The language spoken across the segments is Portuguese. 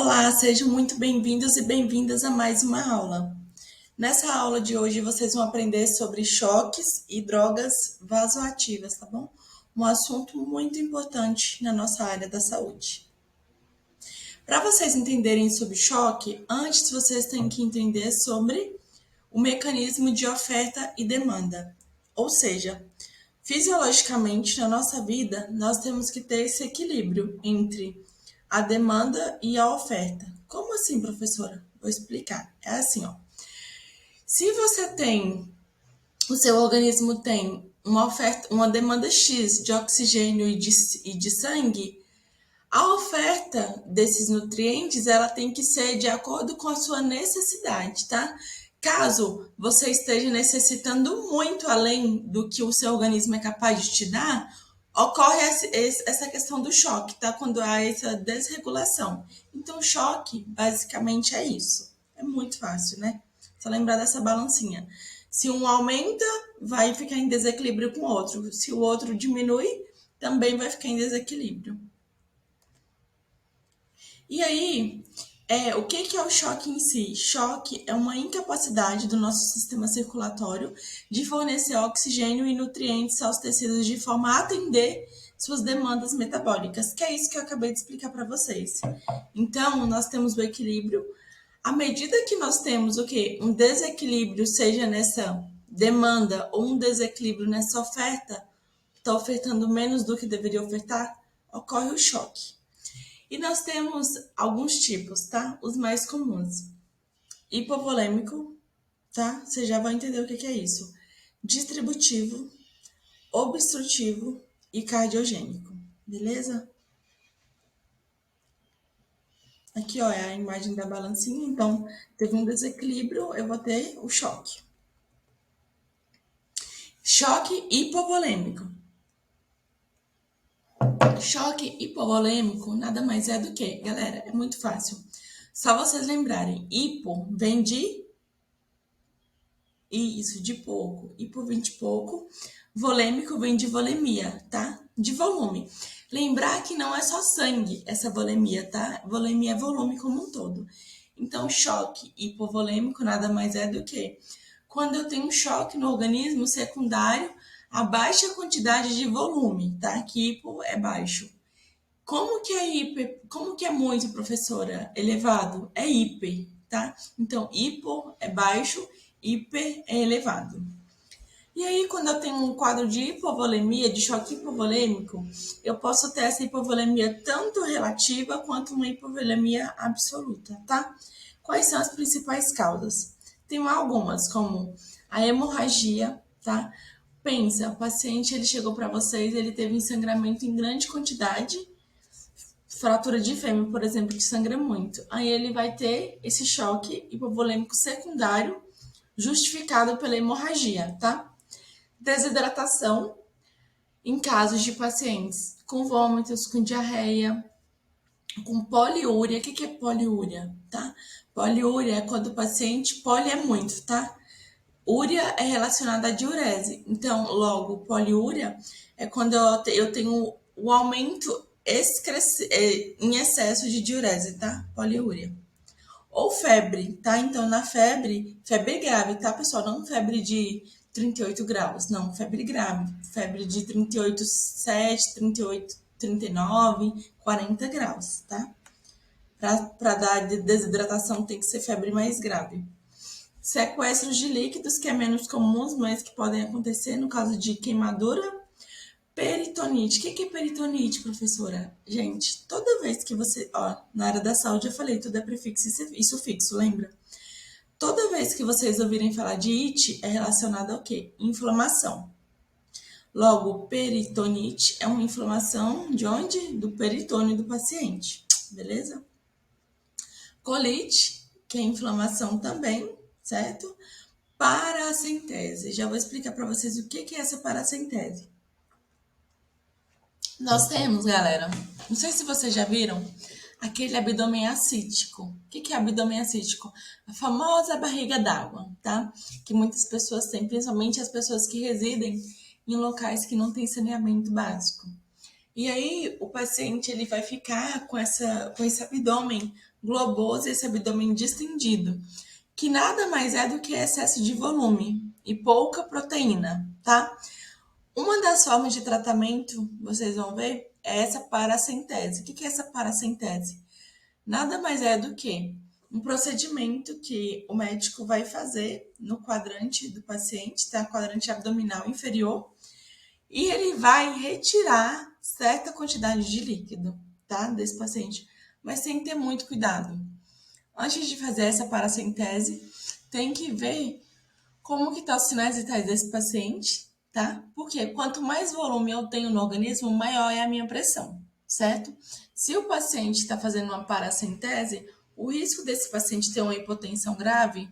Olá, sejam muito bem-vindos e bem-vindas a mais uma aula. Nessa aula de hoje vocês vão aprender sobre choques e drogas vasoativas, tá bom? Um assunto muito importante na nossa área da saúde. Para vocês entenderem sobre choque, antes vocês têm que entender sobre o mecanismo de oferta e demanda. Ou seja, fisiologicamente, na nossa vida, nós temos que ter esse equilíbrio entre a demanda e a oferta. Como assim, professora? Vou explicar. É assim, ó. Se você tem, o seu organismo tem uma oferta, uma demanda X de oxigênio e de sangue, a oferta desses nutrientes, ela tem que ser de acordo com a sua necessidade, tá? Caso você esteja necessitando muito além do que o seu organismo é capaz de te dar, ocorre essa questão do choque, tá? Quando há essa desregulação. Então, choque, basicamente, é isso. É muito fácil, né? Só lembrar dessa balancinha. Se um aumenta, vai ficar em desequilíbrio com o outro. Se o outro diminui, também vai ficar em desequilíbrio. E aí, o que é o choque em si? Choque é uma incapacidade do nosso sistema circulatório de fornecer oxigênio e nutrientes aos tecidos de forma a atender suas demandas metabólicas, que é isso que eu acabei de explicar para vocês. Então, nós temos o equilíbrio. À medida que nós temos o quê? Um desequilíbrio, seja nessa demanda ou um desequilíbrio nessa oferta, está ofertando menos do que deveria ofertar, ocorre o choque. E nós temos alguns tipos, tá? Os mais comuns. Hipovolêmico, tá? Você já vai entender o que é isso. Distributivo, obstrutivo e cardiogênico, beleza? Aqui, ó, é a imagem da balancinha, então teve um desequilíbrio, eu vou ter o choque. Choque hipovolêmico. Choque hipovolêmico nada mais é do que, galera, é muito fácil. Só vocês lembrarem, hipo vem de isso, de pouco. Hipo vem de pouco. Volêmico vem de volemia, tá? De volume. Lembrar que não é só sangue essa volemia, tá? Volemia é volume como um todo. Então, choque hipovolêmico nada mais é do que quando eu tenho um choque no organismo secundário a baixa quantidade de volume, tá? Que hipo é baixo. Como que é muito, professora? Elevado? É hiper, tá? Então, hipo é baixo, hiper é elevado. E aí, quando eu tenho um quadro de hipovolemia, de choque hipovolêmico, eu posso ter essa hipovolemia tanto relativa quanto uma hipovolemia absoluta, tá? Quais são as principais causas? Tem algumas, como a hemorragia, tá? Pensa, o paciente ele chegou para vocês, ele teve ensangramento em grande quantidade, fratura de fêmur, por exemplo, que sangra muito. Aí ele vai ter esse choque hipovolêmico secundário justificado pela hemorragia, tá? Desidratação em casos de pacientes com vômitos, com diarreia, com poliúria. O que é poliúria, tá? Poliúria é quando o paciente, poli é muito, tá? Úria é relacionada à diurese. Então, logo, poliúria é quando eu tenho o aumento em excesso de diurese, tá? Poliúria. Ou febre, tá? Então, na febre grave, tá, pessoal? Não febre de 38 graus, não, febre grave. Febre de 38,7, 38, 39, 40 graus, tá? Para dar desidratação tem que ser febre mais grave. Sequestros de líquidos, que é menos comuns, mas que podem acontecer no caso de queimadura. Peritonite. O que é peritonite, professora? Gente, toda vez que você... Ó, na área da saúde eu falei, tudo é prefixo e sufixo, lembra? Toda vez que vocês ouvirem falar de it, é relacionado ao quê? Inflamação. Logo, peritonite é uma inflamação de onde? Do peritônio do paciente, beleza? Colite, que é inflamação também, certo? Paracentese. Já vou explicar para vocês o que é essa paracentese. Nós temos, galera, não sei se vocês já viram, aquele abdômen ascítico. O que é abdômen ascítico? A famosa barriga d'água, tá? Que muitas pessoas têm, principalmente as pessoas que residem em locais que não têm saneamento básico. E aí o paciente ele vai ficar com esse abdômen globoso, esse abdômen distendido, que nada mais é do que excesso de volume e pouca proteína, tá? Uma das formas de tratamento, vocês vão ver, é essa paracentese. O que é essa paracentese? Nada mais é do que um procedimento que o médico vai fazer no quadrante do paciente, tá? Quadrante abdominal inferior, e ele vai retirar certa quantidade de líquido, tá? Desse paciente. Mas tem que ter muito cuidado. Antes de fazer essa paracentese, tem que ver como que tá os sinais vitais desse paciente, tá? Porque quanto mais volume eu tenho no organismo, maior é a minha pressão, certo? Se o paciente está fazendo uma paracentese, o risco desse paciente ter uma hipotensão grave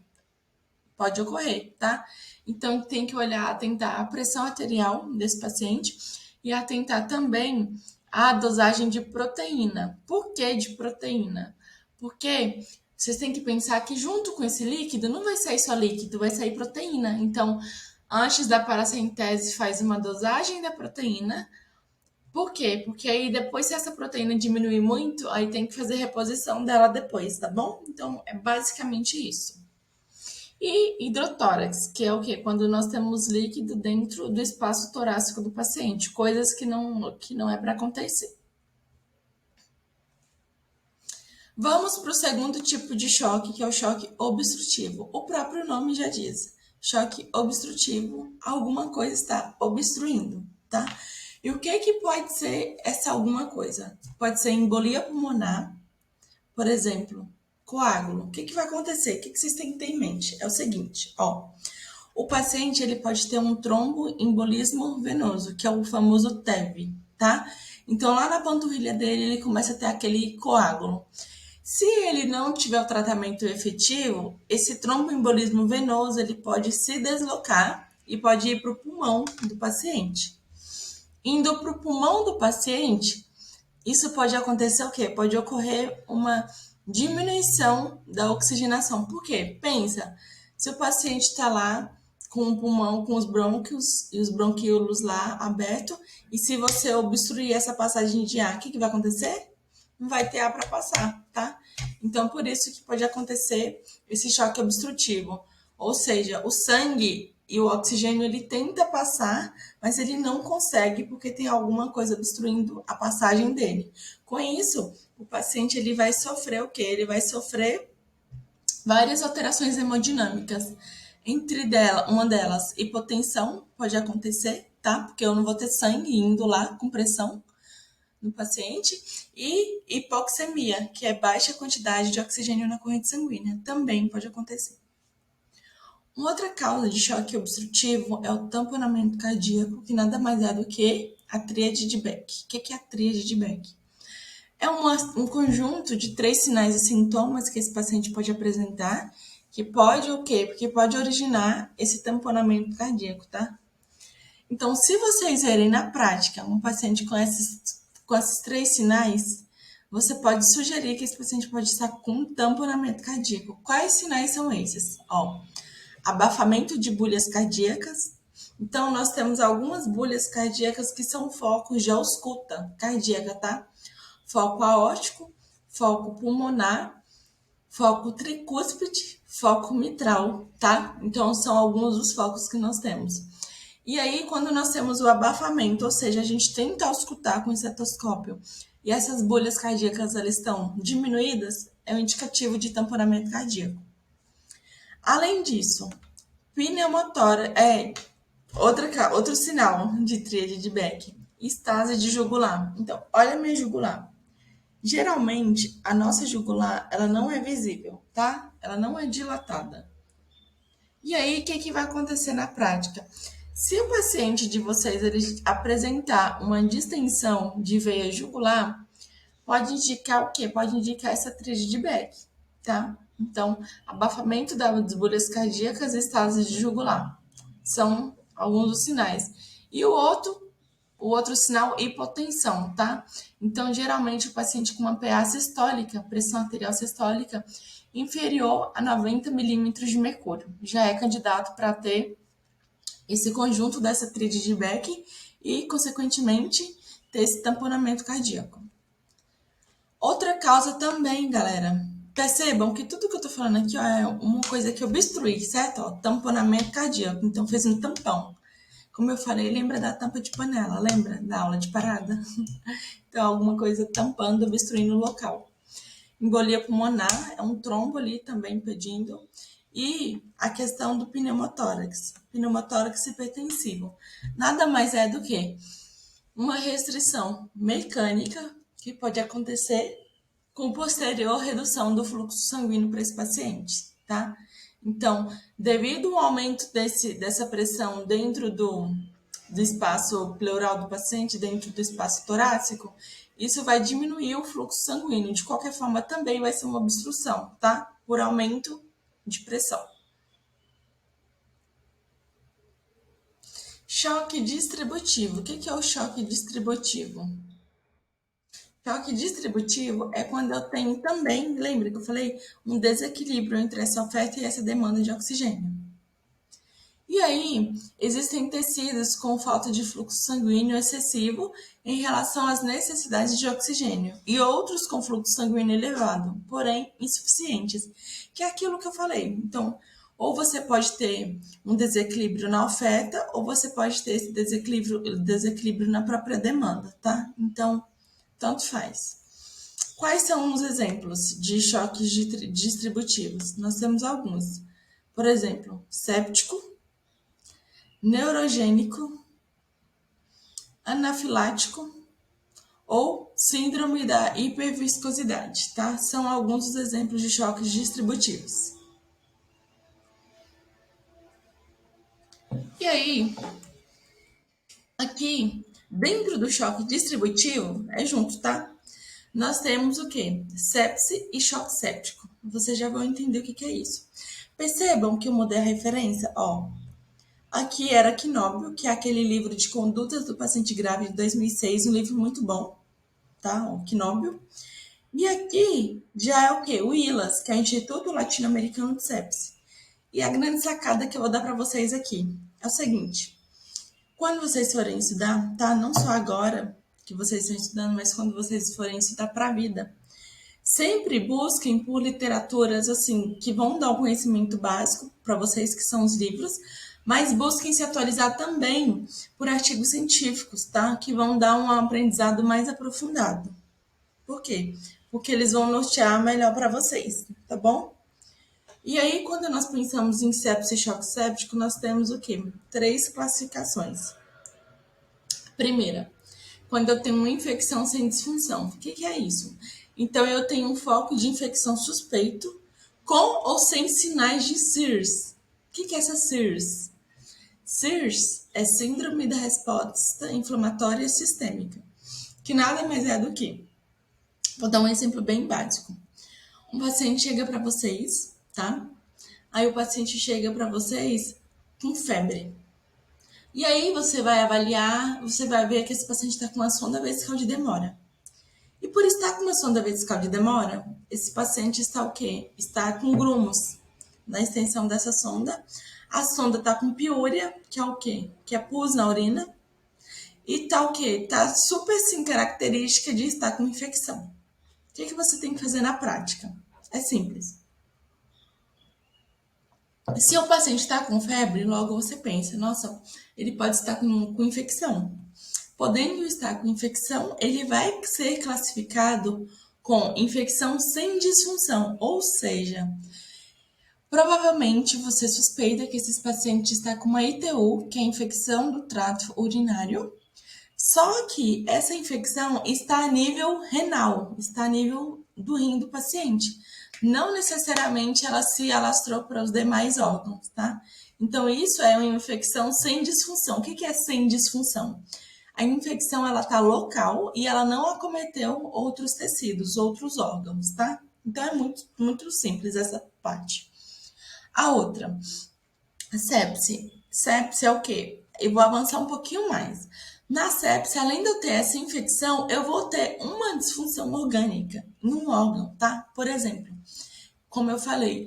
pode ocorrer, tá? Então tem que olhar, atentar a pressão arterial desse paciente e atentar também a dosagem de proteína. Por que de proteína? Porque vocês têm que pensar que junto com esse líquido não vai sair só líquido, vai sair proteína. Então, antes da paracentese faz uma dosagem da proteína. Por quê? Porque aí depois, se essa proteína diminuir muito, aí tem que fazer reposição dela depois, tá bom? Então, é basicamente isso. E hidrotórax, que é o quê? Quando nós temos líquido dentro do espaço torácico do paciente, coisas que não é para acontecer. Vamos para o segundo tipo de choque, que é o choque obstrutivo. O próprio nome já diz, choque obstrutivo, alguma coisa está obstruindo, tá? E o que pode ser essa alguma coisa? Pode ser embolia pulmonar, por exemplo, coágulo. O que vai acontecer? O que vocês têm que ter em mente? É o seguinte, ó. O paciente ele pode ter um tromboembolismo venoso, que é o famoso TEV, tá? Então, lá na panturrilha dele, ele começa a ter aquele coágulo. Se ele não tiver o tratamento efetivo, esse tromboembolismo venoso ele pode se deslocar e pode ir para o pulmão do paciente. Indo para o pulmão do paciente, isso pode acontecer o quê? Pode ocorrer uma diminuição da oxigenação. Por quê? Pensa, se o paciente está lá com o pulmão, com os brônquios e os bronquíolos lá abertos, e se você obstruir essa passagem de ar, o que vai acontecer? Não vai ter ar para passar, tá? Então, por isso que pode acontecer esse choque obstrutivo. Ou seja, o sangue e o oxigênio ele tenta passar, mas ele não consegue porque tem alguma coisa obstruindo a passagem dele. Com isso, o paciente ele vai sofrer o quê? Ele vai sofrer várias alterações hemodinâmicas. Uma delas, hipotensão pode acontecer, tá? Porque eu não vou ter sangue indo lá com pressão no paciente, e hipoxemia, que é baixa quantidade de oxigênio na corrente sanguínea, também pode acontecer. Uma outra causa de choque obstrutivo é o tamponamento cardíaco, que nada mais é do que a tríade de Beck. O que é a tríade de Beck? É um conjunto de 3 sinais e sintomas que esse paciente pode apresentar, que pode o quê? Porque pode originar esse tamponamento cardíaco, tá? Então, se vocês verem na prática um paciente com esses 3 sinais, você pode sugerir que esse paciente pode estar com tamponamento cardíaco. Quais sinais são esses? Ó, abafamento de bolhas cardíacas. Então, nós temos algumas bolhas cardíacas que são focos de ausculta cardíaca, tá? Foco aórtico, foco pulmonar, foco tricúspide, foco mitral, tá? Então, são alguns dos focos que nós temos. E aí, quando nós temos o abafamento, ou seja, a gente tenta auscultar com o estetoscópio e essas bolhas cardíacas elas estão diminuídas, é um indicativo de tamponamento cardíaco. Além disso, pneumotórax outro sinal de tríade de Beck, estase de jugular. Então, olha a minha jugular. Geralmente, a nossa jugular, ela não é visível, tá? Ela não é dilatada. E aí, o que vai acontecer na prática? Se o paciente de vocês ele apresentar uma distensão de veia jugular, pode indicar o quê? Pode indicar essa tríade de Beck, tá? Então, abafamento das bolhas cardíacas e estase de jugular são alguns dos sinais. E o outro sinal, hipotensão, tá? Então, geralmente, o paciente com uma PA sistólica, pressão arterial sistólica, inferior a 90 milímetros de mercúrio, já é candidato para ter esse conjunto dessa tríade de Beck e, consequentemente, ter esse tamponamento cardíaco. Outra causa também, galera. Percebam que tudo que eu tô falando aqui, ó, é uma coisa que obstrui, certo? Ó, tamponamento cardíaco. Então, fez um tampão. Como eu falei, lembra da tampa de panela? Lembra da aula de parada? Então, alguma coisa tampando, obstruindo o local. Embolia pulmonar, é um trombo ali também impedindo. E a questão do pneumotórax. Pneumotórax hipertensivo. Nada mais é do que uma restrição mecânica que pode acontecer com posterior redução do fluxo sanguíneo para esse paciente, tá? Então, devido ao aumento dessa pressão dentro do espaço pleural do paciente, dentro do espaço torácico, isso vai diminuir o fluxo sanguíneo. De qualquer forma, também vai ser uma obstrução, tá? Por aumento de pressão. Choque distributivo. O que é o choque distributivo? Choque distributivo é quando eu tenho também, lembra que eu falei, um desequilíbrio entre essa oferta e essa demanda de oxigênio. E aí, existem tecidos com falta de fluxo sanguíneo excessivo em relação às necessidades de oxigênio, e outros com fluxo sanguíneo elevado, porém insuficientes, que é aquilo que eu falei. Então, ou você pode ter um desequilíbrio na oferta, ou você pode ter esse desequilíbrio na própria demanda, tá? Então, tanto faz. Quais são os exemplos de choques distributivos? Nós temos alguns. Por exemplo, séptico, neurogênico, anafilático ou síndrome da hiperviscosidade, tá? São alguns dos exemplos de choques distributivos. E aí, aqui, dentro do choque distributivo, é junto, tá? Nós temos o quê? Sepse e choque séptico. Vocês já vão entender o que é isso. Percebam que eu mudei a referência, ó. Aqui era Quinóbio, que é aquele livro de condutas do paciente grave de 2006, um livro muito bom, tá? O Quinóbio. E aqui já é o quê? O ILAS, que é o Instituto Latino-Americano de Sepse. E a grande sacada que eu vou dar para vocês aqui é o seguinte: quando vocês forem estudar, tá? Não só agora que vocês estão estudando, mas quando vocês forem estudar para a vida, sempre busquem por literaturas assim que vão dar o conhecimento básico para vocês, que são os livros, mas busquem se atualizar também por artigos científicos, tá? Que vão dar um aprendizado mais aprofundado. Por quê? Porque eles vão nortear melhor para vocês, tá bom? E aí, quando nós pensamos em sepse e choque séptico, nós temos o quê? 3 classificações. Primeira, quando eu tenho uma infecção sem disfunção. O que é isso? Então, eu tenho um foco de infecção suspeito com ou sem sinais de SIRS. O que é essa SIRS? SIRS é Síndrome da Resposta Inflamatória Sistêmica, que nada mais é do que, vou dar um exemplo bem básico. Um paciente chega para vocês, tá? Aí o paciente chega para vocês com febre. E aí você vai avaliar, você vai ver que esse paciente está com uma sonda vesical de demora. E por estar com uma sonda vesical de demora, esse paciente está o quê? Está com grumos na extensão dessa sonda. A sonda está com piúria, que é o quê? Que é pus na urina. E tá o quê? Tá super sim característica de estar com infecção. O que você tem que fazer na prática? É simples. Se o paciente está com febre, logo você pensa, nossa, ele pode estar com infecção. Podendo estar com infecção, ele vai ser classificado com infecção sem disfunção, ou seja, provavelmente você suspeita que esse paciente está com uma ITU, que é a infecção do trato urinário, só que essa infecção está a nível renal, está a nível do rim do paciente. Não necessariamente ela se alastrou para os demais órgãos, tá? Então, isso é uma infecção sem disfunção. O que é sem disfunção? A infecção, ela tá local e ela não acometeu outros tecidos, outros órgãos, tá? Então, é muito, muito simples essa parte. A outra, a sepse. Sepse é o quê? Eu vou avançar um pouquinho mais. Na sepse, além de eu ter essa infecção, eu vou ter uma disfunção orgânica num órgão, tá? Por exemplo, como eu falei,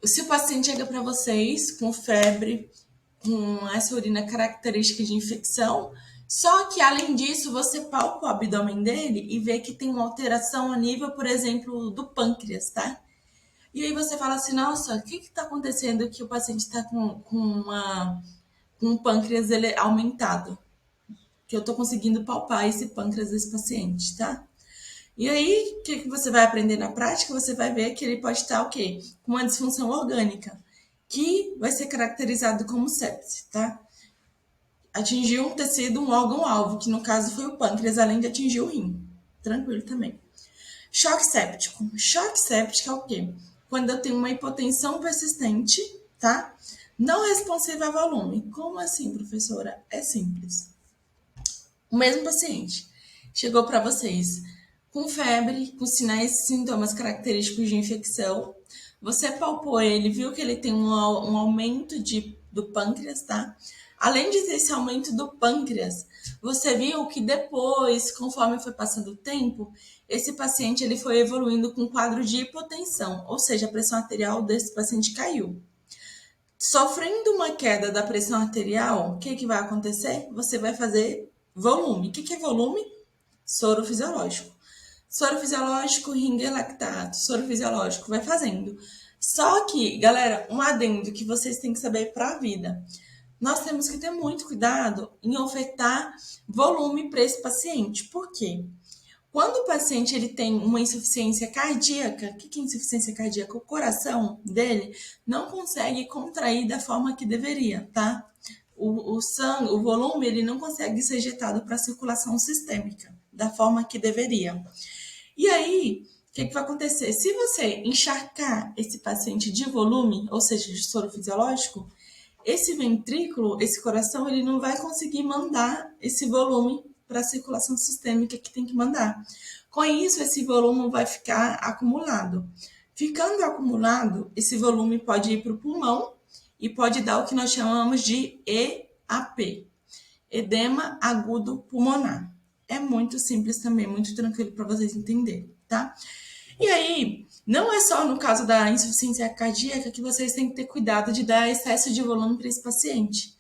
se o paciente chega para vocês com febre, com essa urina característica de infecção, Só que, além disso, você palpa o abdômen dele e vê que tem uma alteração a nível, por exemplo, do pâncreas, tá? E aí você fala assim, nossa, o que está acontecendo que o paciente está com um pâncreas aumentado? Que eu estou conseguindo palpar esse pâncreas desse paciente, tá? E aí, o que você vai aprender na prática? Você vai ver que ele pode estar o quê? Com uma disfunção orgânica, que vai ser caracterizado como sepse, tá? Atingiu um tecido, um órgão-alvo, que no caso foi o pâncreas, além de atingir o rim. Tranquilo também. Choque séptico. Choque séptico é o quê? Quando eu tenho uma hipotensão persistente, tá? Não responsiva a volume. Como assim, professora? É simples. O mesmo paciente chegou para vocês com febre, com sinais e sintomas característicos de infecção. Você palpou ele, viu que ele tem um aumento do pâncreas, tá? Além de ter esse aumento do pâncreas, você viu que depois, conforme foi passando o tempo, esse paciente ele foi evoluindo com um quadro de hipotensão, ou seja, a pressão arterial desse paciente caiu. Sofrendo uma queda da pressão arterial, o que vai acontecer? Você vai fazer volume. O que é volume? Soro fisiológico. Soro fisiológico, ringer lactato, soro fisiológico, vai fazendo. Só que, galera, um adendo que vocês têm que saber para a vida. Nós temos que ter muito cuidado em ofertar volume para esse paciente. Por quê? Quando o paciente ele tem uma insuficiência cardíaca, o que é insuficiência cardíaca? O coração dele não consegue contrair da forma que deveria, tá? O sangue, o volume, ele não consegue ser ejetado para a circulação sistêmica da forma que deveria. E aí, o que vai acontecer? Se você encharcar esse paciente de volume, ou seja, de soro fisiológico, esse ventrículo, esse coração, ele não vai conseguir mandar esse volume para a circulação sistêmica que tem que mandar. Com isso, esse volume vai ficar acumulado. Ficando acumulado, esse volume pode ir para o pulmão e pode dar o que nós chamamos de EAP, edema agudo pulmonar. É muito simples também, muito tranquilo para vocês entenderem, tá? E aí, não é só no caso da insuficiência cardíaca que vocês têm que ter cuidado de dar excesso de volume para esse paciente.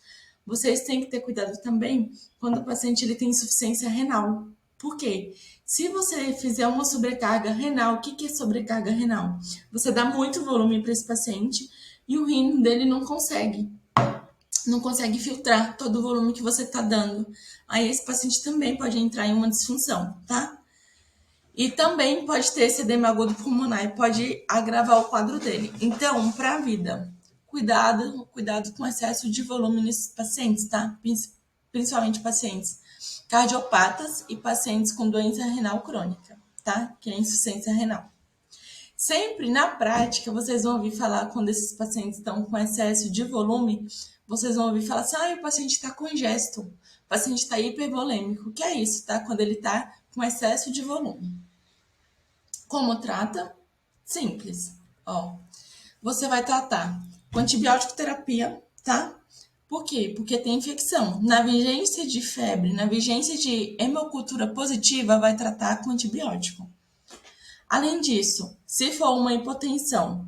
Vocês têm que ter cuidado também quando o paciente ele tem insuficiência renal. Por quê? Se você fizer uma sobrecarga renal, o que é sobrecarga renal? Você dá muito volume para esse paciente e o rim dele não consegue filtrar todo o volume que você está dando. Aí esse paciente também pode entrar em uma disfunção, tá? E também pode ter esse edema agudo pulmonar e pode agravar o quadro dele. Então, para a vida, cuidado com excesso de volume nesses pacientes, tá? Principalmente pacientes cardiopatas e pacientes com doença renal crônica, tá? Que é insuficiência renal. Sempre na prática, vocês vão ouvir falar quando esses pacientes estão com excesso de volume, vocês vão ouvir falar assim, o paciente está congesto, o paciente está hipervolêmico. O que é isso, tá? Quando ele está com excesso de volume. Como trata? Simples. Ó, você vai tratar com antibiótico terapia, tá? Por quê? Porque tem infecção. Na vigência de febre, na vigência de hemocultura positiva, vai tratar com antibiótico. Além disso, se for uma hipotensão,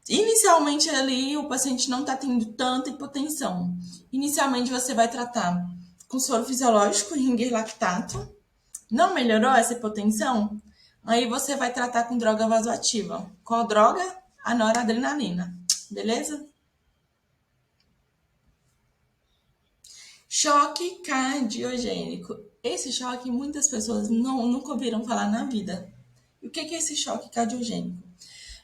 inicialmente ali o paciente não está tendo tanta hipotensão. Inicialmente você vai tratar com soro fisiológico, ringer lactato. Não melhorou essa hipotensão? Aí você vai tratar com droga vasoativa. Qual droga? A noradrenalina. Beleza? Choque cardiogênico. Esse choque muitas pessoas nunca ouviram falar na vida. E o que é esse choque cardiogênico?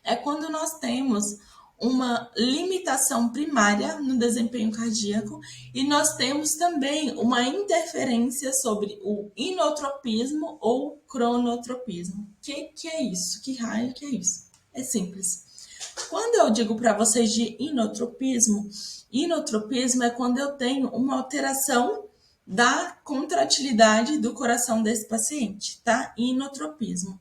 É quando nós temos uma limitação primária no desempenho cardíaco e nós temos também uma interferência sobre o inotropismo ou cronotropismo. O que é isso? Que raio que é isso? É simples. Quando eu digo para vocês de inotropismo é quando eu tenho uma alteração da contratilidade do coração desse paciente, tá? Inotropismo.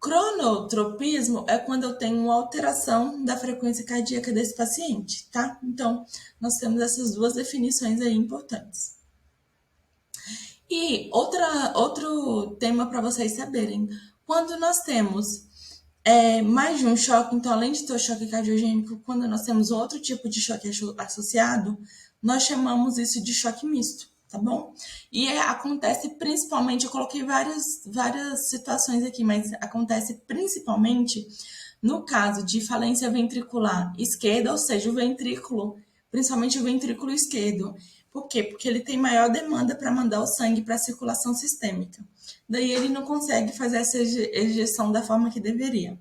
Cronotropismo é quando eu tenho uma alteração da frequência cardíaca desse paciente, tá? Então, nós temos essas duas definições aí importantes. E outro tema para vocês saberem, quando nós temos mais de um choque, então além de ter o choque cardiogênico, quando nós temos outro tipo de choque associado, nós chamamos isso de choque misto. tá bom? E acontece principalmente, eu coloquei várias situações aqui, mas acontece principalmente no caso de falência ventricular esquerda, ou seja, o ventrículo, principalmente o ventrículo esquerdo. Por quê? Porque ele tem maior demanda para mandar o sangue para a circulação sistêmica. Daí ele não consegue fazer essa ejeção da forma que deveria.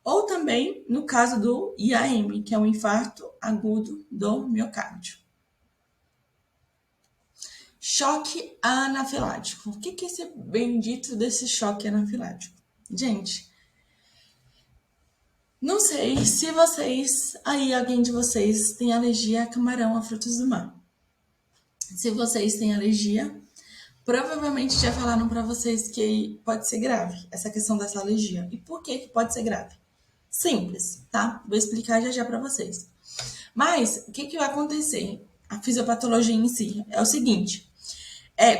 Ou também no caso do IAM, que é um infarto agudo do miocárdio. Choque anafilático. O que é esse bendito desse choque anafilático? Gente, não sei se vocês, aí alguém de vocês tem alergia a camarão, a frutos do mar. Se vocês têm alergia, provavelmente já falaram para vocês que pode ser grave essa questão dessa alergia. E por que pode ser grave? Simples, tá? Vou explicar já para vocês. Mas o que vai acontecer? A fisiopatologia em si é o seguinte: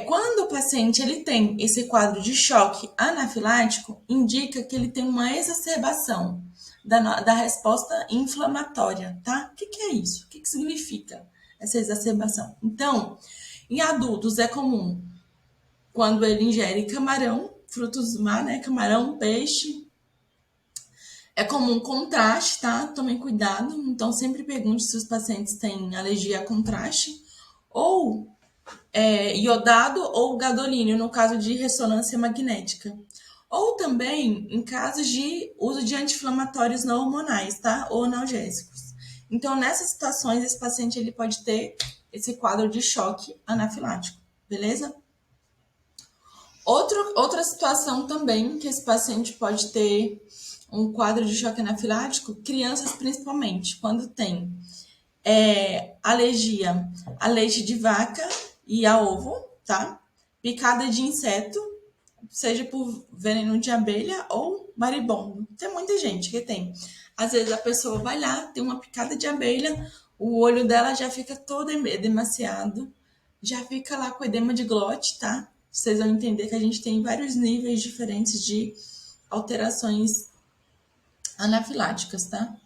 quando o paciente ele tem esse quadro de choque anafilático, indica que ele tem uma exacerbação da resposta inflamatória, tá? O que é isso? O que significa essa exacerbação? Então, em adultos é comum quando ele ingere camarão, frutos do mar, né? Camarão, peixe. É comum contraste, tá? Tomem cuidado. Então, sempre pergunte se os pacientes têm alergia a contraste. Ou iodado ou gadolínio, no caso de ressonância magnética. Ou também em casos de uso de anti-inflamatórios não hormonais, tá? Ou analgésicos. Então, nessas situações, esse paciente ele pode ter esse quadro de choque anafilático, beleza? Outra situação também que esse paciente pode ter um quadro de choque anafilático, crianças principalmente, quando tem alergia a leite de vaca e a ovo, tá? Picada de inseto, seja por veneno de abelha ou marimbondo. Tem muita gente que tem. Às vezes a pessoa vai lá, tem uma picada de abelha, o olho dela já fica todo edemaciado, já fica lá com edema de glote, tá? Vocês vão entender que a gente tem vários níveis diferentes de alterações anafiláticas, tá?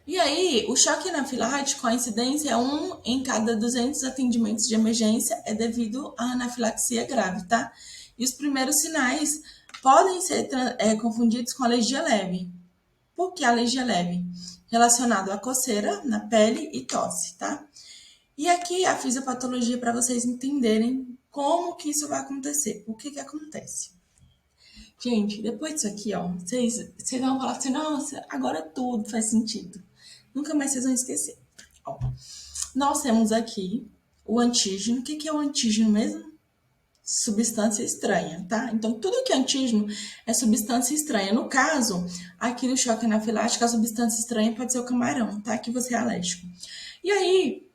E aí, o choque anafilático, a incidência é 1 em cada 200 atendimentos de emergência, é devido à anafilaxia grave, tá? E os primeiros sinais podem ser confundidos com alergia leve. Por que alergia leve? Relacionado à coceira na pele e tosse, tá? E aqui a fisiopatologia para vocês entenderem como que isso vai acontecer. O que acontece? Gente, depois disso aqui, ó, vocês vão falar assim, nossa, agora tudo faz sentido. Nunca mais vocês vão esquecer. Ó, nós temos aqui o antígeno. O que é o antígeno mesmo? Substância estranha, tá? Então, tudo que é antígeno é substância estranha. No caso, aqui no choque anafilático, a substância estranha pode ser o camarão, tá? Que você é alérgico. E aí,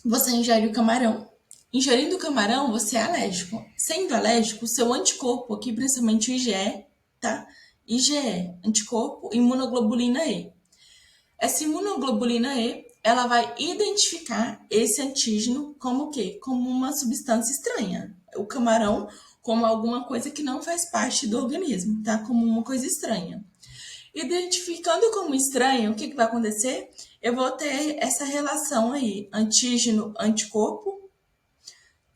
você ingere o camarão. Ingerindo o camarão, você é alérgico. Sendo alérgico, o seu anticorpo aqui, principalmente o IgE, tá? IgE, anticorpo, imunoglobulina E. Essa imunoglobulina E, ela vai identificar esse antígeno como o quê? Como uma substância estranha. O camarão como alguma coisa que não faz parte do organismo, tá? Como uma coisa estranha. Identificando como estranho, o que vai acontecer? Eu vou ter essa relação aí, antígeno-anticorpo.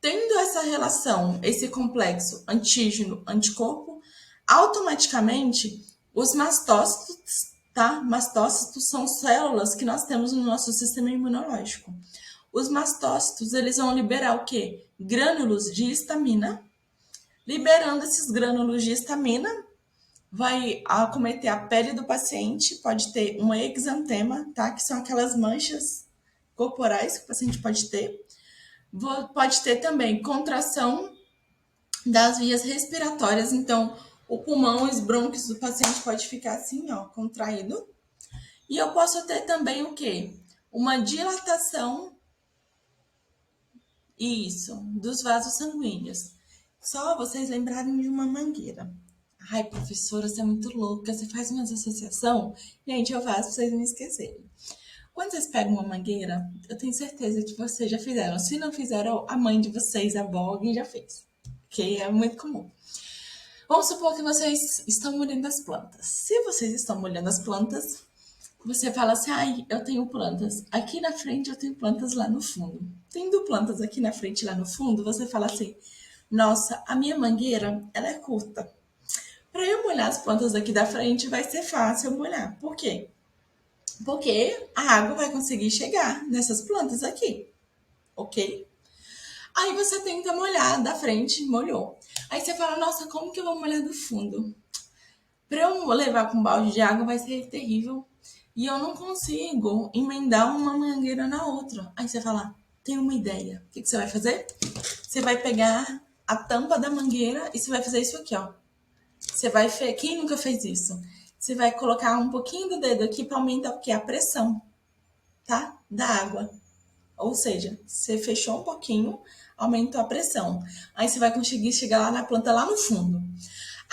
Tendo essa relação, esse complexo antígeno-anticorpo, automaticamente os mastócitos, tá? Mastócitos são células que nós temos no nosso sistema imunológico. Os mastócitos, eles vão liberar o quê? Grânulos de histamina. Liberando esses grânulos de histamina, vai acometer a pele do paciente, pode ter um exantema, tá? Que são aquelas manchas corporais que o paciente pode ter. Pode ter também contração das vias respiratórias, então o pulmão, os brônquios do paciente pode ficar assim, ó, contraído. E eu posso ter também o quê? Uma dilatação, isso, dos vasos sanguíneos. Só vocês lembrarem de uma mangueira. Ai, professora, você é muito louca, você faz uma associação? Gente, eu faço pra vocês não esquecerem. Quando vocês pegam uma mangueira, eu tenho certeza que vocês já fizeram. Se não fizeram, a mãe de vocês, a avó, alguém já fez. Que é muito comum. Vamos supor que vocês estão molhando as plantas. Se vocês estão molhando as plantas, você fala assim, ai, eu tenho plantas aqui na frente, eu tenho plantas lá no fundo. Tendo plantas aqui na frente e lá no fundo, você fala assim, nossa, a minha mangueira, ela é curta. Para eu molhar as plantas aqui da frente, vai ser fácil eu molhar. Por quê? Porque a água vai conseguir chegar nessas plantas aqui, ok? Aí você tenta molhar da frente, molhou. Aí você fala, nossa, como que eu vou molhar do fundo? Para eu levar com um balde de água vai ser terrível. E eu não consigo emendar uma mangueira na outra. Aí você fala, tem uma ideia. O que você vai fazer? Você vai pegar a tampa da mangueira e você vai fazer isso aqui, ó. Você vai... Quem nunca fez isso? Você vai colocar um pouquinho do dedo aqui para aumentar o quê? A pressão, tá? Da água. Ou seja, você fechou um pouquinho, aumentou a pressão. Aí você vai conseguir chegar lá na planta, lá no fundo.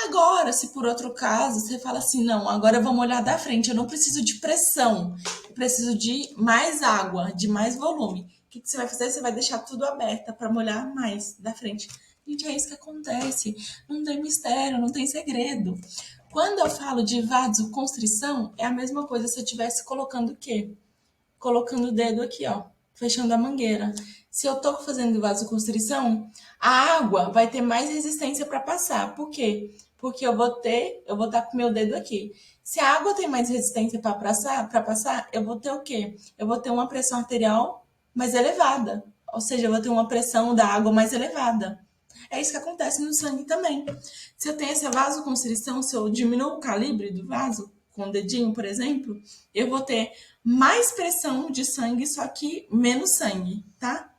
Agora, se por outro caso você fala assim, não, agora eu vou molhar da frente, eu não preciso de pressão, eu preciso de mais água, de mais volume. O que você vai fazer? Você vai deixar tudo aberto para molhar mais da frente. Gente, é isso que acontece. Não tem mistério, não tem segredo. Quando eu falo de vasoconstrição, é a mesma coisa se eu estivesse colocando o quê? Colocando o dedo aqui, ó, fechando a mangueira. Se eu tô fazendo vasoconstrição, a água vai ter mais resistência para passar. Por quê? Porque eu vou estar com o meu dedo aqui. Se a água tem mais resistência para passar, eu vou ter o quê? Eu vou ter uma pressão arterial mais elevada. Ou seja, eu vou ter uma pressão da água mais elevada. É isso que acontece no sangue também. Se eu tenho essa vasoconstrição, se eu diminuo o calibre do vaso, com o dedinho, por exemplo, eu vou ter mais pressão de sangue, só que menos sangue, tá?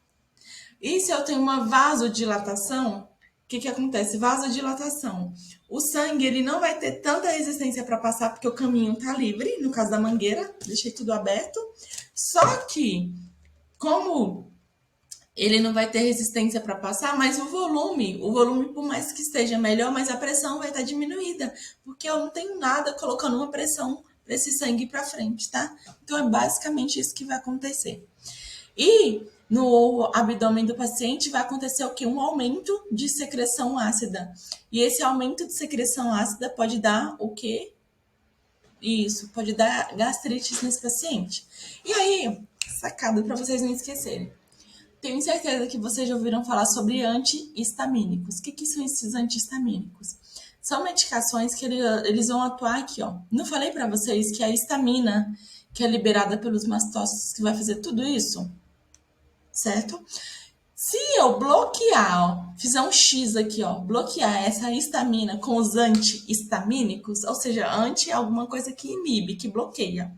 E se eu tenho uma vasodilatação, o que acontece? Vasodilatação. O sangue ele não vai ter tanta resistência para passar, porque o caminho tá livre, no caso da mangueira, deixei tudo aberto. Só que, como ele não vai ter resistência para passar, mas o volume, por mais que esteja melhor, mas a pressão vai estar diminuída, porque eu não tenho nada colocando uma pressão para esse sangue para frente, tá? Então é basicamente isso que vai acontecer. E no abdômen do paciente vai acontecer o quê? Um aumento de secreção ácida. E esse aumento de secreção ácida pode dar o quê? Isso, pode dar gastrites nesse paciente. E aí, sacada para vocês não esquecerem. Tenho certeza que vocês já ouviram falar sobre antihistamínicos. O que são esses antihistamínicos? São medicações que eles vão atuar aqui, ó. Não falei para vocês que a histamina, que é liberada pelos mastócitos, que vai fazer tudo isso? Certo? Se eu bloquear, ó, fizer um X aqui, ó, bloquear essa histamina com os antihistamínicos, ou seja, anti é alguma coisa que inibe, que bloqueia.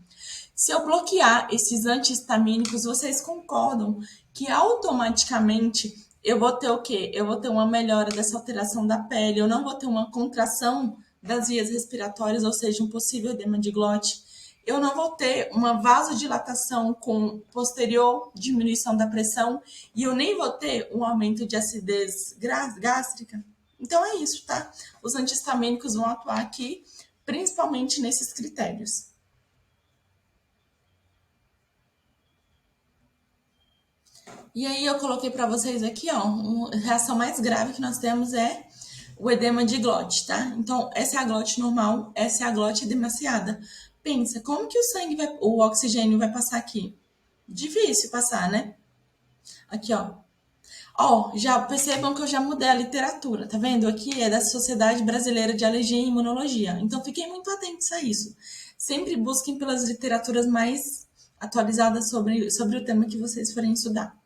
Se eu bloquear esses antihistamínicos, vocês concordam que automaticamente eu vou ter o quê? Eu vou ter uma melhora dessa alteração da pele, eu não vou ter uma contração das vias respiratórias, ou seja, um possível edema de glote. Eu não vou ter uma vasodilatação com posterior diminuição da pressão e eu nem vou ter um aumento de acidez gástrica. Então é isso, tá? Os antihistamínicos vão atuar aqui, principalmente nesses critérios. E aí eu coloquei para vocês aqui, ó, a reação mais grave que nós temos é o edema de glote, tá? Então, essa é a glote normal, essa é a glote demasiada. Pensa, como que o oxigênio vai passar aqui? Difícil passar, né? Aqui, ó. Ó, já percebam que eu já mudei a literatura, tá vendo? Aqui é da Sociedade Brasileira de Alergia e Imunologia. Então, fiquem muito atentos a isso. Sempre busquem pelas literaturas mais atualizadas sobre o tema que vocês forem estudar.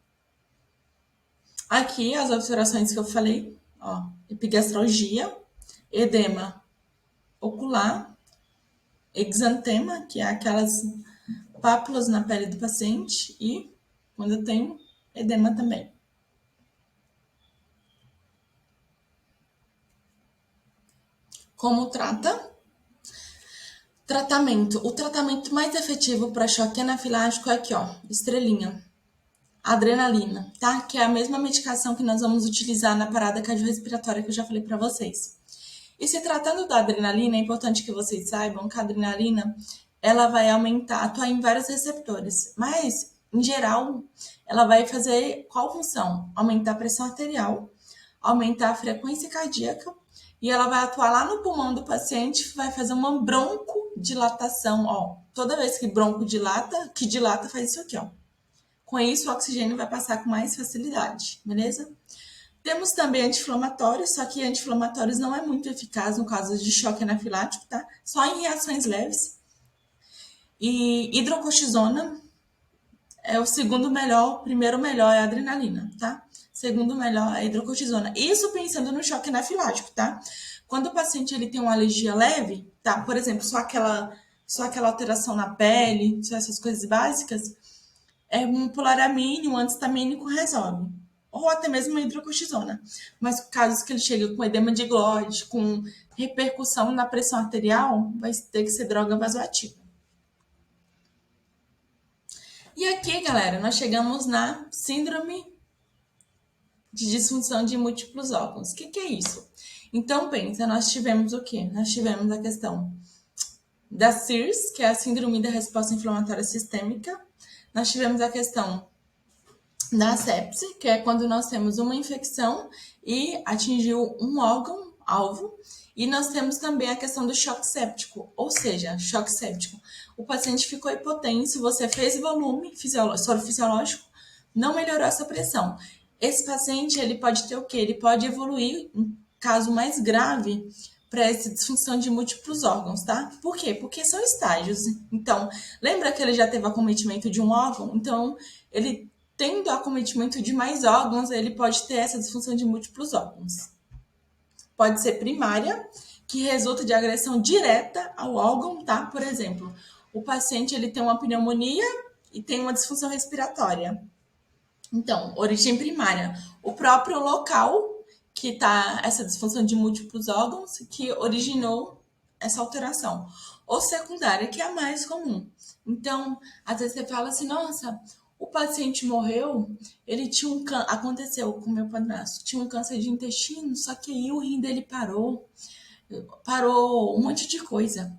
Aqui as obturações que eu falei, ó, epigastralgia, edema ocular, exantema, que é aquelas pápulas na pele do paciente, e quando eu tenho edema também. Como trata? Tratamento. O tratamento mais efetivo para choque anafilático é aqui, ó, estrelinha. Adrenalina, tá? Que é a mesma medicação que nós vamos utilizar na parada cardiorrespiratória que eu já falei para vocês. E se tratando da adrenalina, é importante que vocês saibam que a adrenalina ela vai aumentar, atuar em vários receptores, mas em geral ela vai fazer qual função? Aumentar a pressão arterial, aumentar a frequência cardíaca e ela vai atuar lá no pulmão do paciente, vai fazer uma vasodilatação, ó. Toda vez que bronco dilata, que dilata faz isso aqui, ó. Com isso, o oxigênio vai passar com mais facilidade, beleza? Temos também anti-inflamatórios, só que anti-inflamatórios não é muito eficaz no caso de choque anafilático, tá? Só em reações leves. E hidrocortisona é o segundo melhor, o primeiro melhor é a adrenalina, tá? Segundo melhor é a hidrocortisona. Isso pensando no choque anafilático, tá? Quando o paciente ele tem uma alergia leve, tá? Por exemplo, só aquela alteração na pele, só essas coisas básicas, um polaramine, um antistamínico resolve. Ou até mesmo uma hidrocortisona. Mas casos que ele chega com edema de glóide, com repercussão na pressão arterial, vai ter que ser droga vasoativa. E aqui, galera, nós chegamos na síndrome de disfunção de múltiplos órgãos. O que é isso? Então, pensa, nós tivemos o quê? Nós tivemos a questão da SIRS, que é a síndrome da resposta inflamatória sistêmica. Nós tivemos a questão da sepse, que é quando nós temos uma infecção e atingiu um órgão-alvo. E nós temos também a questão do choque séptico, ou seja, choque séptico. O paciente ficou hipotenso, você fez volume soro fisiológico, não melhorou essa pressão. Esse paciente, ele pode ter o quê? Ele pode evoluir, em caso mais grave, para essa disfunção de múltiplos órgãos, tá? Por quê? Porque são estágios. Então, lembra que ele já teve acometimento de um órgão? Então, ele tendo acometimento de mais órgãos, ele pode ter essa disfunção de múltiplos órgãos. Pode ser primária, que resulta de agressão direta ao órgão, tá? Por exemplo, o paciente ele tem uma pneumonia e tem uma disfunção respiratória. Então, origem primária, o próprio local que tá essa disfunção de múltiplos órgãos que originou essa alteração. Ou secundária, que é a mais comum. Então, às vezes você fala assim, nossa, o paciente morreu, ele tinha aconteceu com o meu padrasto, tinha um câncer de intestino, só que aí o rim dele parou um monte de coisa.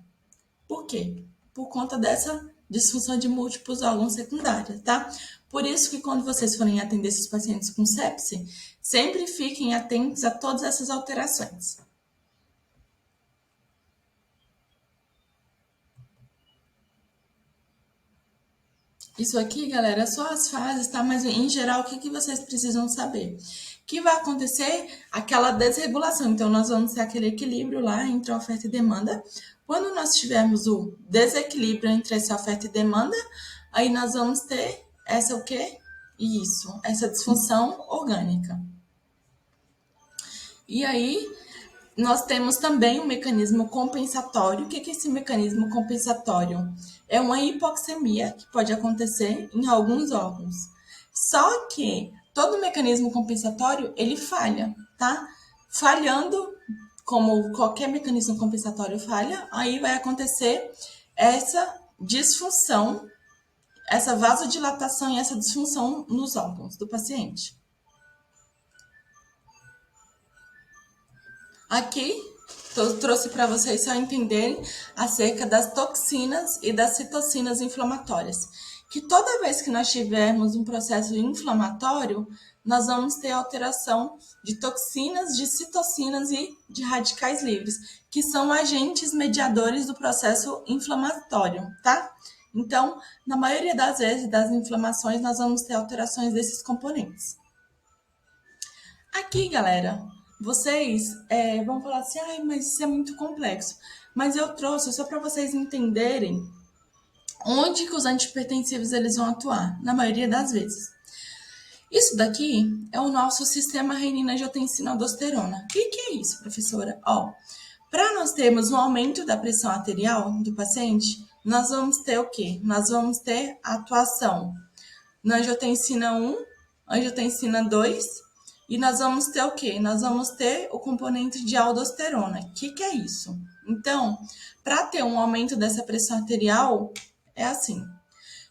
Por quê? Por conta dessa disfunção de múltiplos órgãos secundários, tá? Por isso que quando vocês forem atender esses pacientes com sepse, sempre fiquem atentos a todas essas alterações. Isso aqui, galera, é só as fases, tá? Mas, em geral, o que vocês precisam saber? Que vai acontecer aquela desregulação. Então, nós vamos ter aquele equilíbrio lá entre a oferta e demanda. Quando nós tivermos o desequilíbrio entre essa oferta e demanda, aí nós vamos ter essa o quê? Isso, essa disfunção orgânica. E aí, nós temos também um mecanismo compensatório. O que é esse mecanismo compensatório? É uma hipoxemia que pode acontecer em alguns órgãos. Só que todo mecanismo compensatório, ele falha, tá? Falhando, como qualquer mecanismo compensatório falha, aí vai acontecer essa disfunção, essa vasodilatação e essa disfunção nos órgãos do paciente. Aqui, eu trouxe para vocês só entenderem acerca das toxinas e das citocinas inflamatórias. Que toda vez que nós tivermos um processo inflamatório, nós vamos ter alteração de toxinas, de citocinas e de radicais livres, que são agentes mediadores do processo inflamatório, tá? Então, na maioria das vezes, das inflamações, nós vamos ter alterações desses componentes. Aqui, galera, vocês vão falar assim, mas isso é muito complexo. Mas eu trouxe só para vocês entenderem onde que os antihipertensivos eles vão atuar, na maioria das vezes. Isso daqui é o nosso sistema renina-angiotensina-aldosterona. O que é isso, professora? Para nós termos um aumento da pressão arterial do paciente, nós vamos ter o quê? Nós vamos ter a atuação na angiotensina 1, angiotensina 2, e nós vamos ter o quê? Nós vamos ter o componente de aldosterona. O que é isso? Então, para ter um aumento dessa pressão arterial, é assim.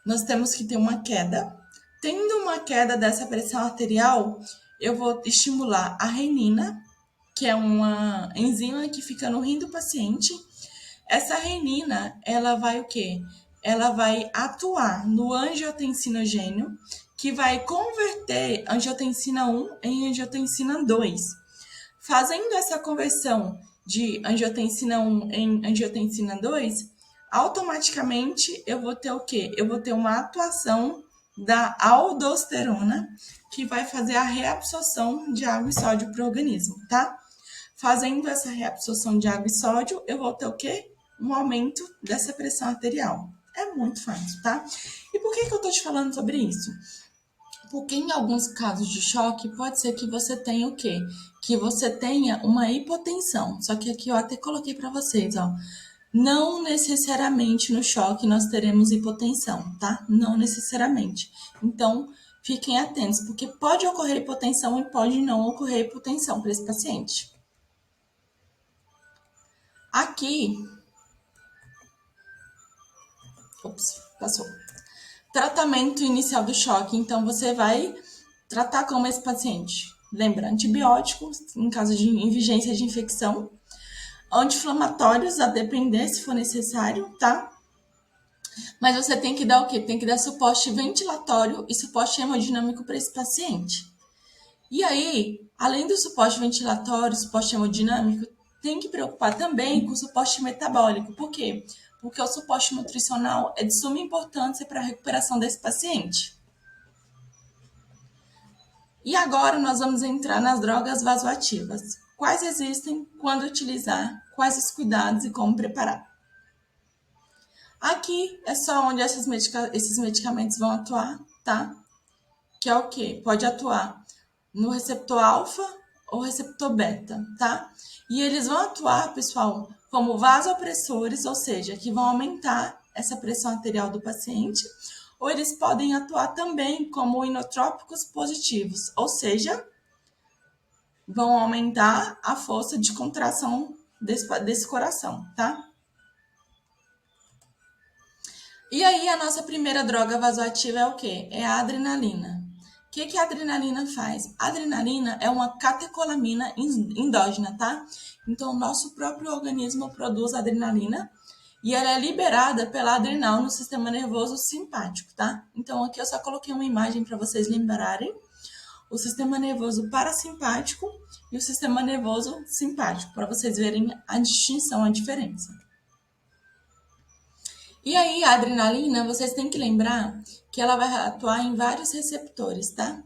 Nós temos que ter uma queda. Tendo uma queda dessa pressão arterial, eu vou estimular a renina, que é uma enzima que fica no rim do paciente. Essa renina, ela vai o quê? Ela vai atuar no angiotensinogênio, que vai converter angiotensina 1 em angiotensina 2. Fazendo essa conversão de angiotensina 1 em angiotensina 2, automaticamente eu vou ter o quê? Eu vou ter uma atuação da aldosterona, que vai fazer a reabsorção de água e sódio para o organismo, tá? Fazendo essa reabsorção de água e sódio, eu vou ter o quê? Um aumento dessa pressão arterial. É muito fácil, tá? E por que eu tô te falando sobre isso? Porque em alguns casos de choque, pode ser que você tenha o quê? Que você tenha uma hipotensão. Só que aqui eu até coloquei para vocês, ó. Não necessariamente no choque nós teremos hipotensão, tá? Não necessariamente. Então, fiquem atentos, porque pode ocorrer hipotensão e pode não ocorrer hipotensão para esse paciente. Aqui, passou. Tratamento inicial do choque. Então, você vai tratar como esse paciente. Lembra, antibióticos, em caso de vigência de infecção, anti-inflamatórios, a depender se for necessário, tá? Mas você tem que dar o quê? Tem que dar suporte ventilatório e suporte hemodinâmico para esse paciente. E aí, além do suporte ventilatório, suporte hemodinâmico, tem que preocupar também com o suporte metabólico. Por quê? Porque o suporte nutricional é de suma importância para a recuperação desse paciente. E agora nós vamos entrar nas drogas vasoativas. Quais existem, quando utilizar, quais os cuidados e como preparar. Aqui é só onde esses medicamentos vão atuar, tá? Que é o quê? Pode atuar no receptor alfa ou receptor beta, tá? E eles vão atuar, pessoal, como vasopressores, ou seja, que vão aumentar essa pressão arterial do paciente, ou eles podem atuar também como inotrópicos positivos, ou seja, vão aumentar a força de contração desse coração, tá? E aí, a nossa primeira droga vasoativa é o quê? É a adrenalina. O que a adrenalina faz? A adrenalina é uma catecolamina endógena, tá? Então, o nosso próprio organismo produz adrenalina e ela é liberada pela adrenal no sistema nervoso simpático, tá? Então, aqui eu só coloquei uma imagem para vocês lembrarem. O sistema nervoso parasimpático e o sistema nervoso simpático, para vocês verem a distinção, a diferença. E aí, a adrenalina, vocês têm que lembrar que ela vai atuar em vários receptores, tá?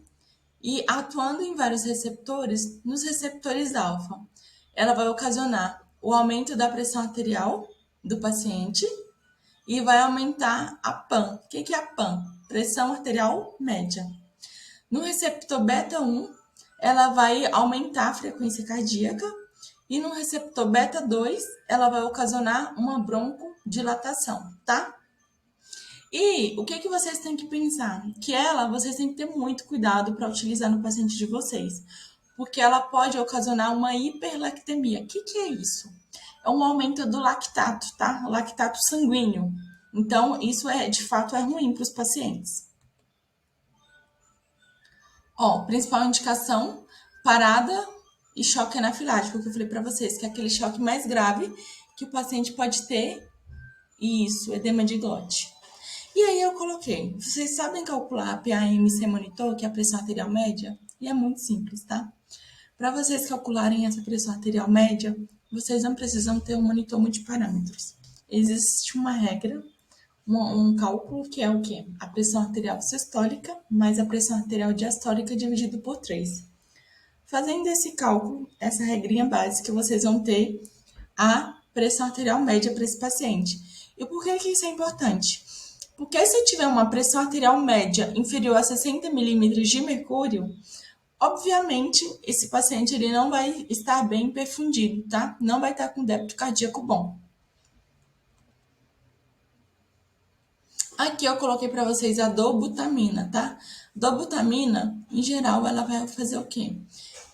E atuando em vários receptores, nos receptores alfa, ela vai ocasionar o aumento da pressão arterial do paciente e vai aumentar a PAN. O que é a PAN? Pressão arterial média. No receptor beta 1, ela vai aumentar a frequência cardíaca e no receptor beta 2, ela vai ocasionar uma broncodilatação, tá? E o que vocês têm que pensar? Que vocês têm que ter muito cuidado para utilizar no paciente de vocês, porque ela pode ocasionar uma hiperlactemia. O que é isso? É um aumento do lactato, tá? O lactato sanguíneo. Então, isso de fato é ruim para os pacientes. Ó, principal indicação, parada e choque anafilático, que eu falei para vocês, que é aquele choque mais grave que o paciente pode ter. Isso, edema de glote. E aí eu coloquei, vocês sabem calcular a PAMC monitor, que é a pressão arterial média? E é muito simples, tá? Para vocês calcularem essa pressão arterial média, vocês não precisam ter um monitor multiparâmetros. Existe uma regra, um cálculo que é o quê? A pressão arterial sistólica mais a pressão arterial diastólica dividido por 3. Fazendo esse cálculo, essa regrinha básica, vocês vão ter a pressão arterial média para esse paciente. E por que isso é importante? Porque se eu tiver uma pressão arterial média inferior a 60 milímetros de mercúrio, obviamente esse paciente ele não vai estar bem perfundido, tá? Não vai estar com débito cardíaco bom. Aqui eu coloquei para vocês a dobutamina, tá? Dobutamina, em geral, ela vai fazer o quê?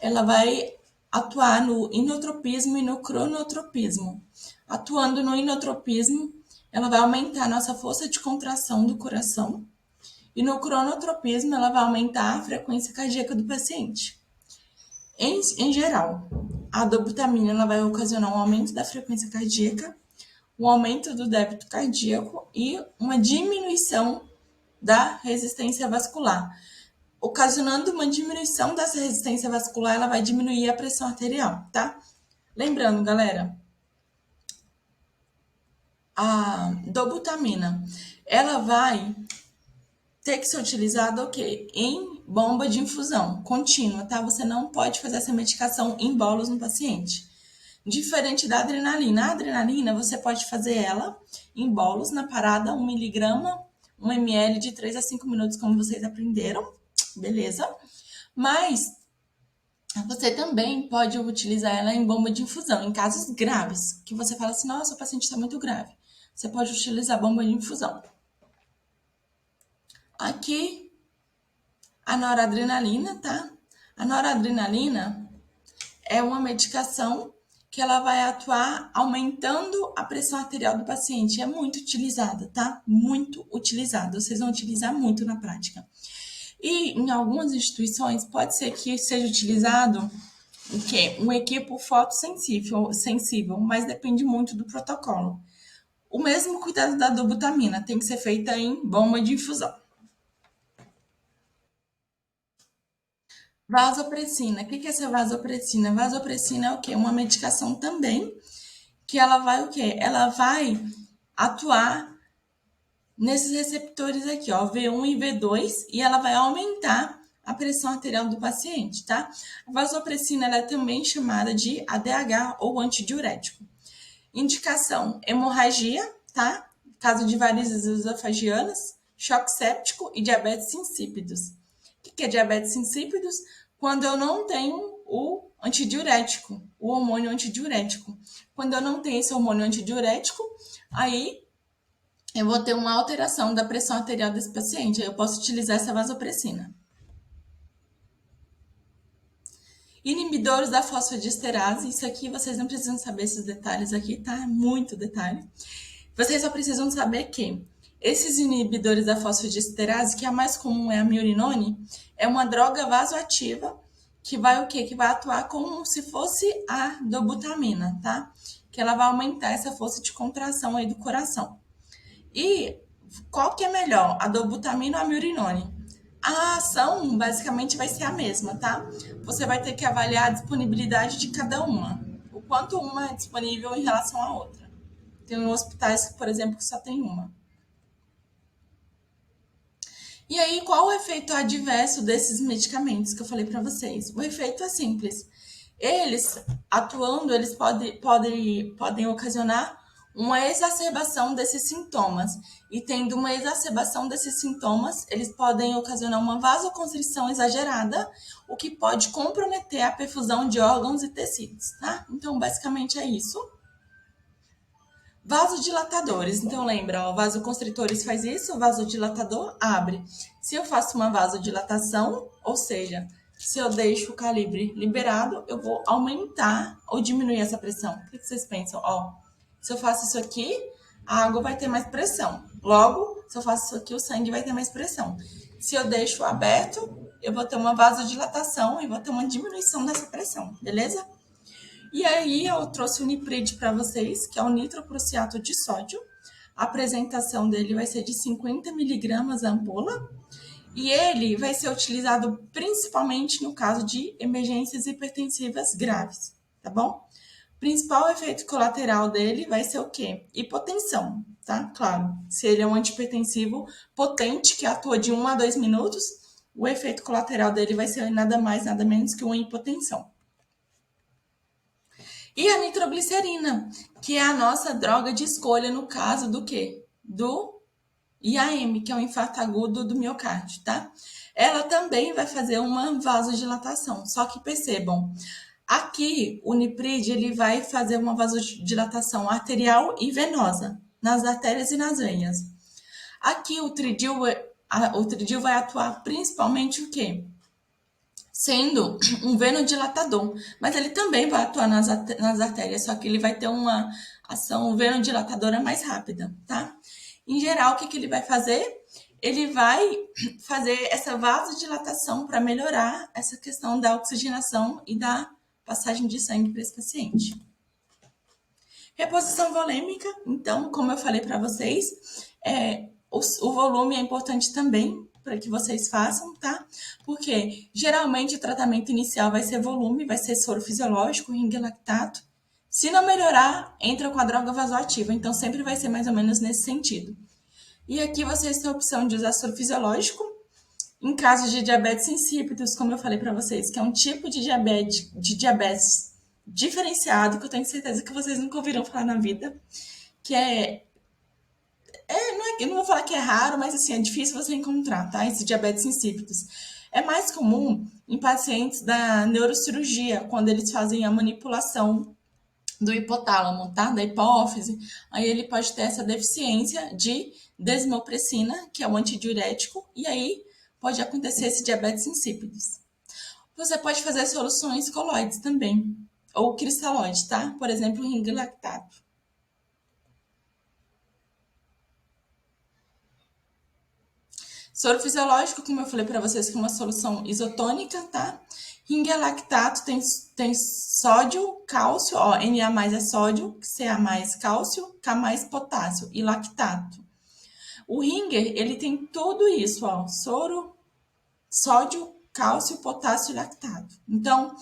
Ela vai atuar no inotropismo e no cronotropismo. Atuando no inotropismo, ela vai aumentar a nossa força de contração do coração. E no cronotropismo, ela vai aumentar a frequência cardíaca do paciente. Em geral, a dobutamina ela vai ocasionar um aumento da frequência cardíaca, um aumento do débito cardíaco e uma diminuição da resistência vascular. Ocasionando uma diminuição dessa resistência vascular, ela vai diminuir a pressão arterial, tá? Lembrando, galera, A dobutamina, ela vai ter que ser utilizada o quê? Em bomba de infusão contínua, tá? Você não pode fazer essa medicação em bolos no paciente. Diferente da adrenalina. A adrenalina, você pode fazer ela em bolos na parada, 1 miligrama, 1 ml de 3 a 5 minutos, como vocês aprenderam, beleza? Mas você também pode utilizar ela em bomba de infusão, em casos graves, que você fala assim, nossa, o paciente está muito grave. Você pode utilizar bomba de infusão. Aqui, a noradrenalina, tá? A noradrenalina é uma medicação que ela vai atuar aumentando a pressão arterial do paciente. É muito utilizada, tá? Muito utilizada. Vocês vão utilizar muito na prática. E em algumas instituições pode ser que seja utilizado o quê? Um equipo fotossensível, mas depende muito do protocolo. O mesmo cuidado da dobutamina tem que ser feita em bomba de infusão. Vasopressina. O que é essa vasopressina? Vasopressina é o quê? Uma medicação também que ela vai o quê? Ela vai atuar nesses receptores aqui, ó, V1 e V2, e ela vai aumentar a pressão arterial do paciente, tá? A vasopressina ela é também chamada de ADH ou antidiurético. Indicação: hemorragia, tá? Caso de varizes esofagianas, choque séptico e diabetes insípidos. O que é diabetes insípidos? Quando eu não tenho o antidiurético, o hormônio antidiurético. Quando eu não tenho esse hormônio antidiurético, aí eu vou ter uma alteração da pressão arterial desse paciente. Aí eu posso utilizar essa vasopressina. Inibidores da fosfodiesterase, isso aqui vocês não precisam saber esses detalhes aqui, tá? Muito detalhe. Vocês só precisam saber que esses inibidores da fosfodiesterase, que a mais comum é a miurinone, é uma droga vasoativa que vai o quê? Que vai atuar como se fosse a dobutamina, tá? Que ela vai aumentar essa força de contração aí do coração. E qual que é melhor, a dobutamina ou a miurinone? A ação basicamente vai ser a mesma, tá? Você vai ter que avaliar a disponibilidade de cada uma, o quanto uma é disponível em relação à outra. Tem hospitais, por exemplo, que só tem uma. E aí, qual o efeito adverso desses medicamentos que eu falei para vocês? O efeito é simples. Eles, atuando, eles podem ocasionar uma exacerbação desses sintomas. E tendo uma exacerbação desses sintomas, eles podem ocasionar uma vasoconstrição exagerada, o que pode comprometer a perfusão de órgãos e tecidos, tá? Então, basicamente é isso. Vasodilatadores. Então, lembra, ó, vasoconstritores faz isso, o vasodilatador abre. Se eu faço uma vasodilatação, ou seja, se eu deixo o calibre liberado, eu vou aumentar ou diminuir essa pressão. O que vocês pensam? Ó, se eu faço isso aqui, a água vai ter mais pressão. Logo, se eu faço isso aqui, o sangue vai ter mais pressão. Se eu deixo aberto, eu vou ter uma vasodilatação e vou ter uma diminuição dessa pressão, beleza? E aí eu trouxe o Nipride para vocês, que é o nitroprussiato de sódio. A apresentação dele vai ser de 50 miligramas a ampola. E ele vai ser utilizado principalmente no caso de emergências hipertensivas graves, tá bom? O principal efeito colateral dele vai ser o quê? Hipotensão, tá? Claro, se ele é um antihipertensivo potente que atua de 1 a 2 minutos, o efeito colateral dele vai ser nada mais, nada menos que uma hipotensão. E a nitroglicerina, que é a nossa droga de escolha no caso do quê? Do IAM, que é o infarto agudo do miocárdio, tá? Ela também vai fazer uma vasodilatação, só que percebam, aqui o Nipride ele vai fazer uma vasodilatação arterial e venosa, nas artérias e nas veias. Aqui o tridil vai atuar principalmente o quê? Sendo um venodilatador, mas ele também vai atuar nas artérias, só que ele vai ter uma ação venodilatadora mais rápida, tá? Em geral, o que ele vai fazer? Ele vai fazer essa vasodilatação para melhorar essa questão da oxigenação e da passagem de sangue para esse paciente. Reposição volêmica, então, como eu falei para vocês, o volume é importante também para que vocês façam, tá? Porque geralmente o tratamento inicial vai ser volume, vai ser soro fisiológico, ring lactato. Se não melhorar, entra com a droga vasoativa. Então, sempre vai ser mais ou menos nesse sentido. E aqui vocês têm a opção de usar soro fisiológico. Em caso de diabetes insípidos, como eu falei para vocês, que é um tipo de diabetes diferenciado, que eu tenho certeza que vocês nunca ouviram falar na vida, que eu não vou falar que é raro, mas assim, é difícil você encontrar, tá? Esse diabetes insípidos. É mais comum em pacientes da neurocirurgia, quando eles fazem a manipulação do hipotálamo, tá? Da hipófise. Aí ele pode ter essa deficiência de desmopressina, que é o antidiurético, e aí pode acontecer esse diabetes insípidos. Você pode fazer soluções coloides também, ou cristalóide, tá? Por exemplo, ring lactato. Soro fisiológico, como eu falei para vocês, que é uma solução isotônica, tá? Ring lactato tem sódio, cálcio, ó, Na mais é sódio, Ca mais cálcio, K mais potássio e lactato. O Ringer, ele tem tudo isso, ó, soro, sódio, cálcio, potássio e lactato. Então,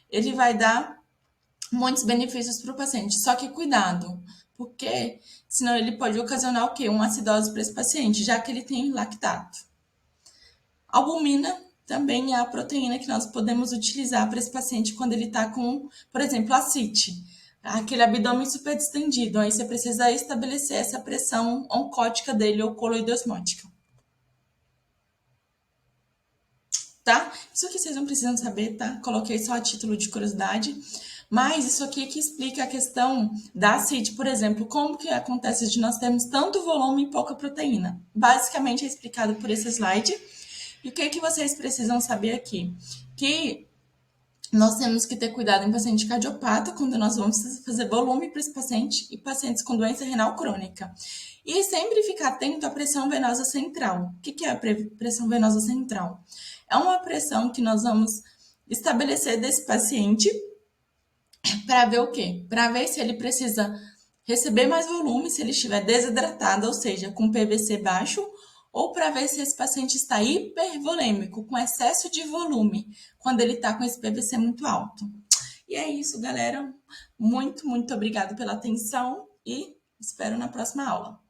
ele vai dar muitos benefícios para o paciente. Só que cuidado, porque senão ele pode ocasionar o quê? Uma acidose para esse paciente, já que ele tem lactato. Albumina também é a proteína que nós podemos utilizar para esse paciente quando ele está com, por exemplo, ascite, aquele abdômen super distendido. Aí você precisa estabelecer essa pressão oncótica dele ou coloidosmótica. Tá? Isso aqui vocês não precisam saber, tá? Coloquei só a título de curiosidade. Mas isso aqui que explica a questão da ascite, por exemplo, como que acontece de nós termos tanto volume e pouca proteína. Basicamente é explicado por esse slide. E o que que vocês precisam saber aqui? Que nós temos que ter cuidado em paciente cardiopata, quando nós vamos fazer volume para esse paciente, e pacientes com doença renal crônica. E sempre ficar atento à pressão venosa central. O que é a pressão venosa central? É uma pressão que nós vamos estabelecer desse paciente para ver o quê? Para ver se ele precisa receber mais volume, se ele estiver desidratado, ou seja, com PVC baixo, ou para ver se esse paciente está hipervolêmico, com excesso de volume, quando ele está com esse PVC muito alto. E é isso, galera. Muito, muito obrigada pela atenção e espero na próxima aula.